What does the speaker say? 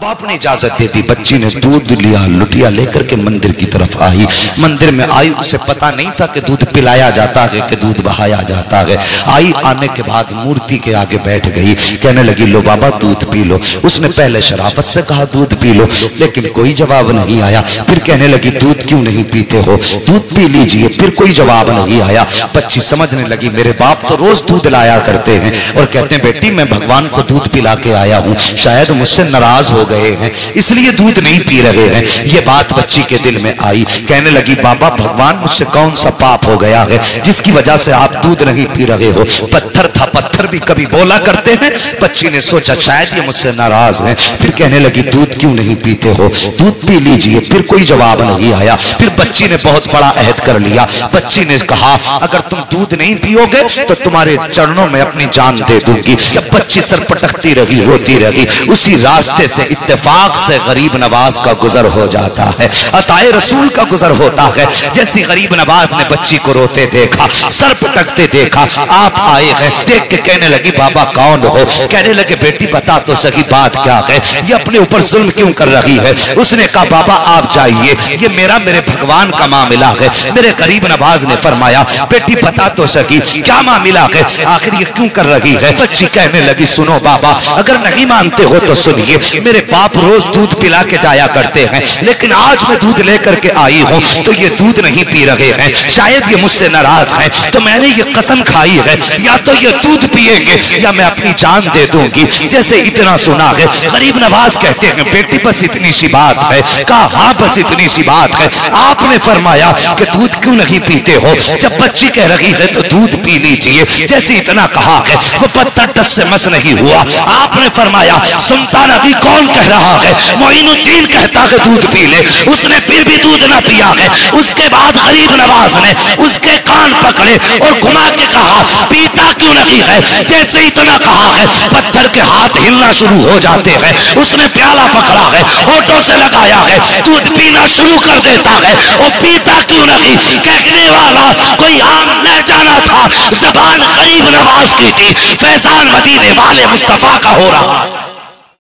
बाप ने इजाजत दे दी। बच्ची ने दूध लिया, लुटिया लेकर के मंदिर की तरफ आई। मंदिर में आई, उसे पता नहीं था कि दूध पिलाया जाता है कि दूध बहाया जाता है। आई, आने के बाद मूर्ति के आगे बैठ गई, कहने लगी लो बाबा दूध पी लो। उसने पहले शराफत से कहा दूध पी लो, लेकिन कोई जवाब नहीं आया। फिर कहने लगी दूध क्यों नहीं पीते हो, दूध पी लीजिए। फिर कोई जवाब नहीं आया। बच्ची समझने लगी मेरे बाप तो रोज दूध लाया करते हैं और कहते हैं बेटी मैं भगवान को दूध पिला के आया हूँ, शायद मुझसे नाराज हो गए हैं इसलिए दूध नहीं पी रहे हैं। ये बात बच्ची के दिल में आई। कहने लगी बाबा भगवान मुझसे कौन सा पाप हो गया है जिसकी वजह से आप दूध नहीं पी रहे हो। पत्थर था, पत्थर भी कभी बोला करते हैं। बच्ची ने सोचा शायद ये मुझसे नाराज है। फिर कहने लगी दूध क्यों नहीं पीते हो, दूध पी लीजिए। फिर कोई जवाब नहीं आया। फिर बच्ची ने बहुत बड़ा अहद कर लिया। बच्ची ने कहा अगर तुम दूध नहीं पियोगे तो तुम्हारे चरणों में अपनी जान दे दूंगी। जब बच्ची सर पटकती रही, रोती रही, उसी रास्ते से इत्तेफाक से गरीब नवाज का गुजर हो जाता है, अताए रसूल का गुजर होता है। जैसी गरीब नवाज ने बच्ची को रोते देखा, सर पटकते देखा, आप आए हैं। देख के कहने लगी बाबा कौन हो। कहने लगे बेटी बता तो सही बात क्या है, ये अपने ऊपर जुल्म क्यों कर रही है। उसने कहा बाबा आप जाइए, ये मेरे भगवान का मामला है। मेरे गरीब नवाज ने फरमाया बेटी बता तो सकी क्या मामला है, आखिर ये क्यों कर रही है। बच्ची कहने लगी सुनो बाबा अगर नहीं मानते हो तो सुनिए, मेरे बाप रोज दूध पिला के जाया करते हैं, लेकिन आज मैं दूध लेकर के आई हूँ तो ये दूध नहीं पी रहे हैं, शायद ये मुझसे नाराज है। तो मैंने ये कसम खाई है या तो ये दूध पिएंगे या मैं अपनी जान दे दूंगी। जैसे इतना सुना है गरीब नवाज कहते हैं बेटी बस इतनी सी बात है। कहा हाँ बस इतनी सी बात है। आपने फरमाया कि दूध क्यों नहीं पीते हो। जब बच्ची कह रही है तो दूध पी लीजिए, जैसे इतना कहा है वो पत्थर टस से मस नहीं हुआ। आपने फरमाया सुनता नहीं कौन कह रहा है, मोइनुद्दीन कहता है दूध पी ले। उसने फिर भी दूध ना पिया है। उसके बाद गरीब नवाज ने उसके कान पकड़े और घुमा के कहा पीता क्यों नहीं है। जैसे इतना कहा है पत्थर के हाथ हिलना शुरू हो जाते हैं। उसने प्याला पकड़ा है, होठों से लगाया है, दूध पीना शुरू कर देता है। और पीता क्यों नहीं, कहने वाला कोई आम न जाना था, जबान गरीब नवाज की थी। फैजान मदीने वाले मुस्तफा का हो रहा।